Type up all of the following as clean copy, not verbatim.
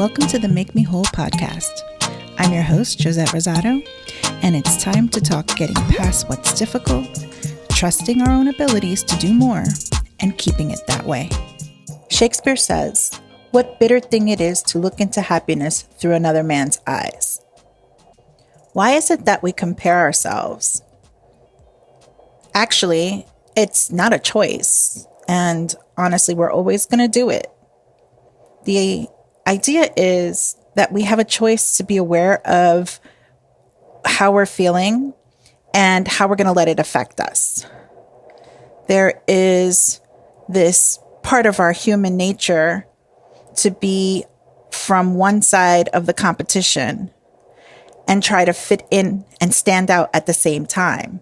Welcome to the Make Me Whole podcast. I'm your host, Josette Rosado, and it's time to talk getting past what's difficult, trusting our own abilities to do more, and keeping it that way. Shakespeare says, "What bitter thing it is to look into happiness through another man's eyes." Why is it that we compare ourselves? Actually, it's not a choice, and honestly, we're always going to do it. The idea is that we have a choice to be aware of how we're feeling and how we're going to let it affect us. There is this part of our human nature to be from one side of the competition and try to fit in and stand out at the same time.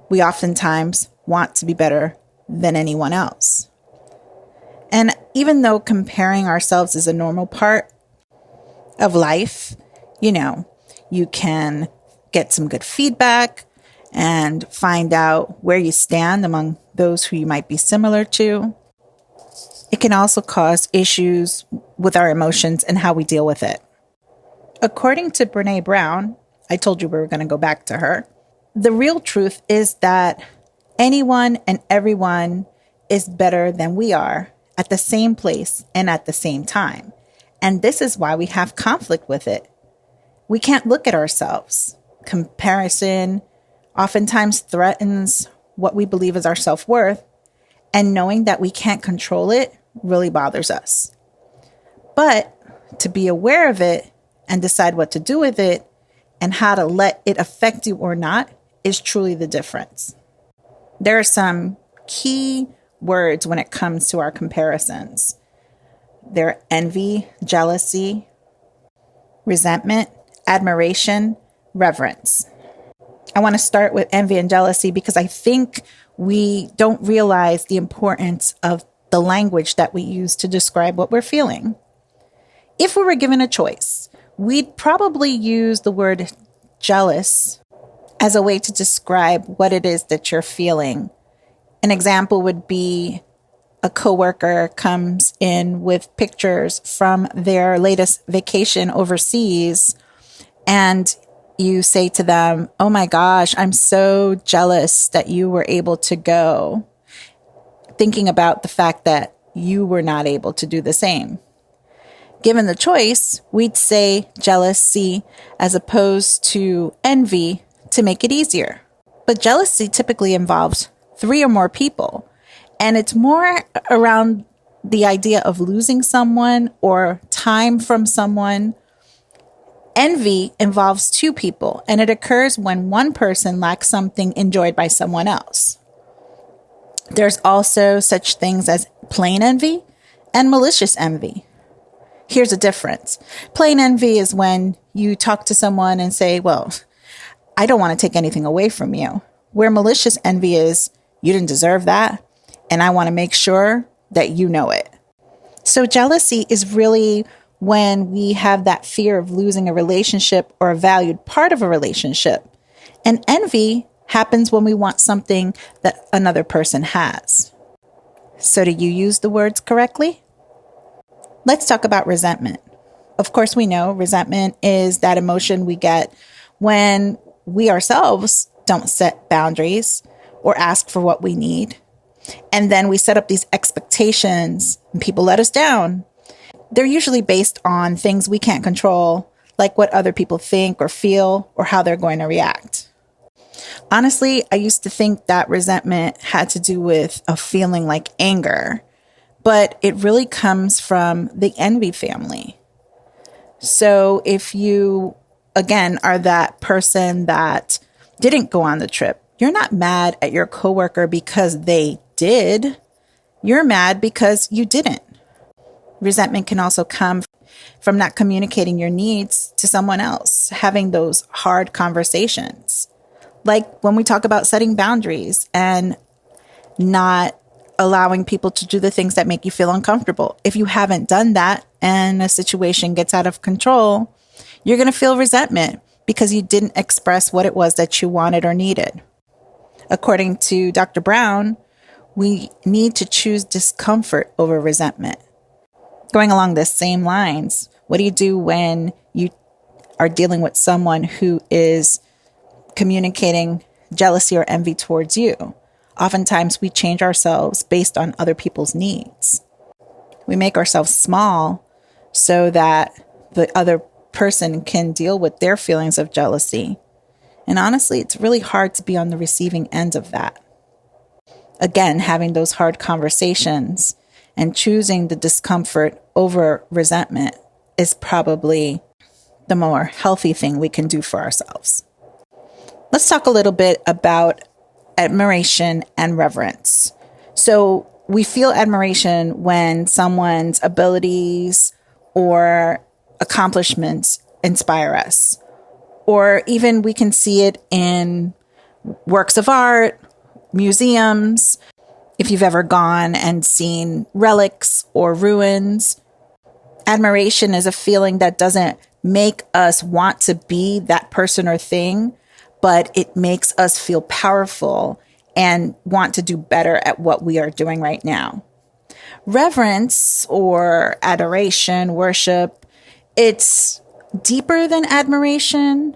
We oftentimes want to be better than anyone else. And even though comparing ourselves is a normal part of life, you can get some good feedback and find out where you stand among those who you might be similar to. It can also cause issues with our emotions and how we deal with it. According to Brené Brown, I told you we were going to go back to her, the real truth is that anyone and everyone is better than we are at the same place and at the same time. And this is why we have conflict with it. We can't look at ourselves. Comparison oftentimes threatens what we believe is our self-worth, and knowing that we can't control it really bothers us. But to be aware of it and decide what to do with it and how to let it affect you or not is truly the difference. There are some key words when it comes to our comparisons. They're envy, jealousy, resentment, admiration, reverence. I want to start with envy and jealousy because I think we don't realize the importance of the language that we use to describe what we're feeling. If we were given a choice, we'd probably use the word jealous as a way to describe what it is that you're feeling. An example would be a coworker comes in with pictures from their latest vacation overseas, and you say to them, "Oh my gosh, I'm so jealous that you were able to go," thinking about the fact that you were not able to do the same. Given the choice, we'd say jealousy as opposed to envy to make it easier. But jealousy typically involves 3 or more people. And it's more around the idea of losing someone or time from someone. Envy involves 2 people, and it occurs when one person lacks something enjoyed by someone else. There's also such things as plain envy and malicious envy. Here's a difference. Plain envy is when you talk to someone and say, "Well, I don't want to take anything away from you." Where malicious envy is, "You didn't deserve that, and I want to make sure that you know it." So jealousy is really when we have that fear of losing a relationship or a valued part of a relationship. And envy happens when we want something that another person has. So do you use the words correctly? Let's talk about resentment. Of course, we know resentment is that emotion we get when we ourselves don't set boundaries or ask for what we need. And then we set up these expectations and people let us down. They're usually based on things we can't control, like what other people think or feel or how they're going to react. Honestly, I used to think that resentment had to do with a feeling like anger, but it really comes from the envy family. So if you, again, are that person that didn't go on the trip, you're not mad at your coworker because they did. You're mad because you didn't. Resentment can also come from not communicating your needs to someone else, having those hard conversations. Like when we talk about setting boundaries and not allowing people to do the things that make you feel uncomfortable. If you haven't done that and a situation gets out of control, you're going to feel resentment because you didn't express what it was that you wanted or needed. According to Dr. Brown, we need to choose discomfort over resentment. Going along the same lines, What do you do when you are dealing with someone who is communicating jealousy or envy towards you? Oftentimes we change ourselves based on other people's needs. We make ourselves small so that the other person can deal with their feelings of jealousy. And honestly, it's really hard to be on the receiving end of that. Again, having those hard conversations and choosing the discomfort over resentment is probably the more healthy thing we can do for ourselves. Let's talk a little bit about admiration and reverence. So we feel admiration when someone's abilities or accomplishments inspire us. Or even we can see it in works of art, museums. If you've ever gone and seen relics or ruins, admiration is a feeling that doesn't make us want to be that person or thing, but it makes us feel powerful and want to do better at what we are doing right now. Reverence or adoration, worship, it's deeper than admiration,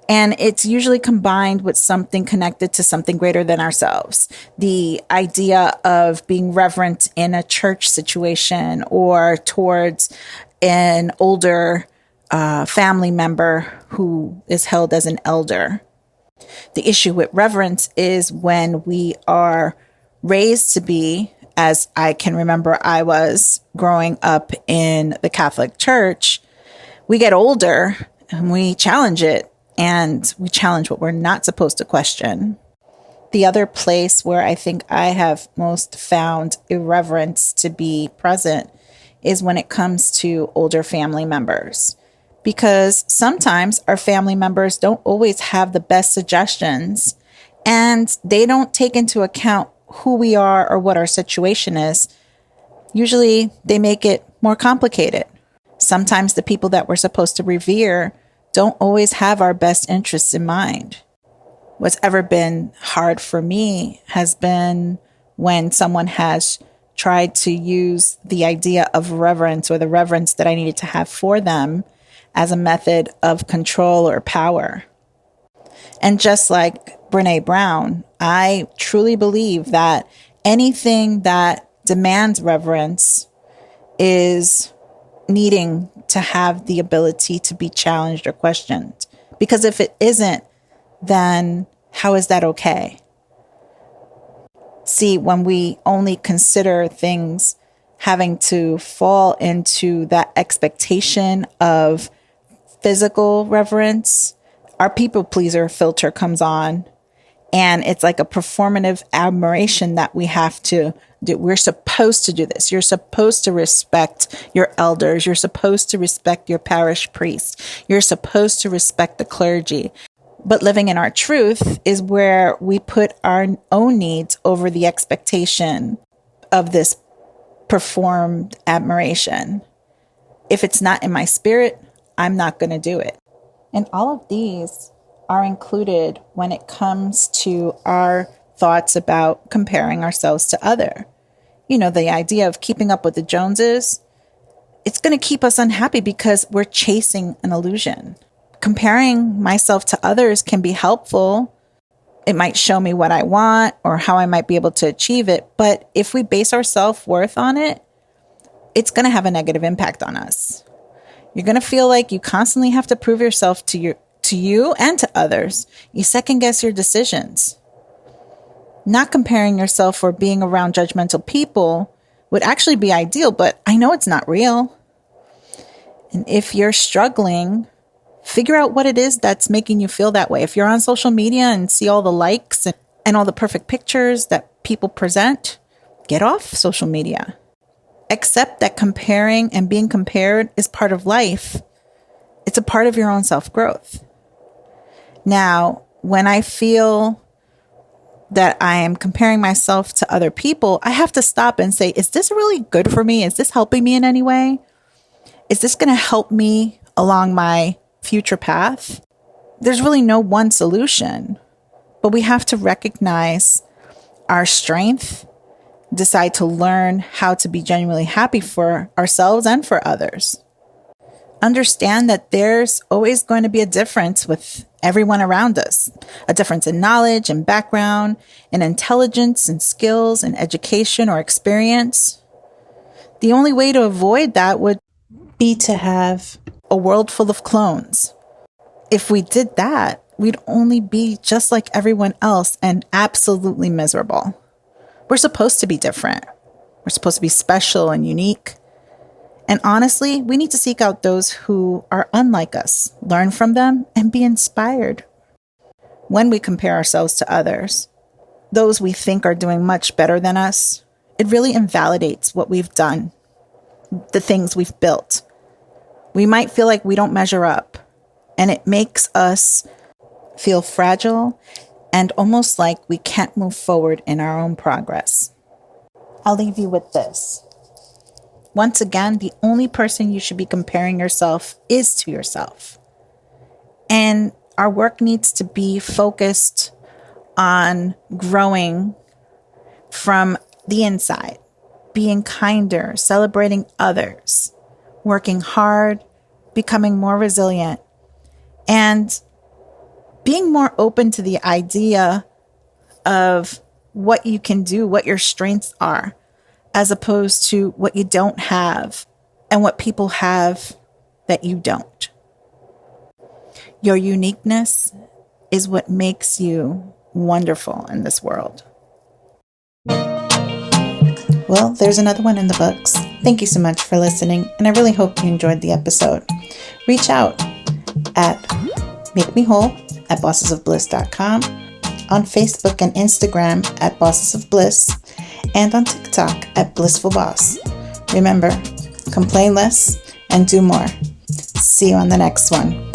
and it's usually combined with something connected to something greater than ourselves. The idea of being reverent in a church situation or towards an older family member who is held as an elder. The issue with reverence is when we are raised to be, as I can remember I was growing up in the Catholic Church, we get older and we challenge it, and we challenge what we're not supposed to question. The other place where I think I have most found irreverence to be present is when it comes to older family members. Because sometimes our family members don't always have the best suggestions, and they don't take into account who we are or what our situation is. Usually they make it more complicated. Sometimes the people that we're supposed to revere don't always have our best interests in mind. What's ever been hard for me has been when someone has tried to use the idea of reverence or the reverence that I needed to have for them as a method of control or power. And just like Brené Brown, I truly believe that anything that demands reverence is needing to have the ability to be challenged or questioned. Because if it isn't, then how is that okay? See, when we only consider things having to fall into that expectation of physical reverence, our people pleaser filter comes on, and it's like a performative admiration that we have to do. We're supposed to do this. You're supposed to respect your elders. You're supposed to respect your parish priest. You're supposed to respect the clergy. But living in our truth is where we put our own needs over the expectation of this performed admiration. If it's not in my spirit, I'm not going to do it. And all of these are included when it comes to our thoughts about comparing ourselves to other. You know, the idea of keeping up with the Joneses, it's going to keep us unhappy because we're chasing an illusion. Comparing myself to others can be helpful. It might show me what I want or how I might be able to achieve it. But if we base our self-worth on it, it's going to have a negative impact on us. You're going to feel like you constantly have to prove yourself to you and to others. You second guess your decisions. Not comparing yourself or being around judgmental people would actually be ideal, but I know it's not real. And if you're struggling, figure out what it is that's making you feel that way. If you're on social media and see all the likes and all the perfect pictures that people present, get off social media. Accept that comparing and being compared is part of life. It's a part of your own self-growth. Now, when I feel that I am comparing myself to other people, I have to stop and say, is this really good for me? Is this helping me in any way? Is this going to help me along my future path? There's really no one solution, but we have to recognize our strength, decide to learn how to be genuinely happy for ourselves and for others. understand that there's always going to be a difference with everyone around us, a difference in knowledge and background, in intelligence and skills and education or experience. The only way to avoid that would be to have a world full of clones. If we did that, we'd only be just like everyone else and absolutely miserable. We're supposed to be different. We're supposed to be special and unique. And honestly, we need to seek out those who are unlike us, learn from them, and be inspired. When we compare ourselves to others, those we think are doing much better than us, it really invalidates what we've done, the things we've built. We might feel like we don't measure up, and it makes us feel fragile and almost like we can't move forward in our own progress. I'll leave you with this. Once again, the only person you should be comparing yourself is to yourself. And our work needs to be focused on growing from the inside, being kinder, celebrating others, working hard, becoming more resilient, and being more open to the idea of what you can do, what your strengths are, as opposed to what you don't have and what people have that you don't. Your uniqueness is what makes you wonderful in this world. Well, there's another one in the books. Thank you so much for listening, and I really hope you enjoyed the episode. Reach out at makemewhole@bossesofbliss.com, on Facebook and Instagram at Bosses of Bliss, and on TikTok at Blissful Boss. Remember, complain less and do more. See you on the next one.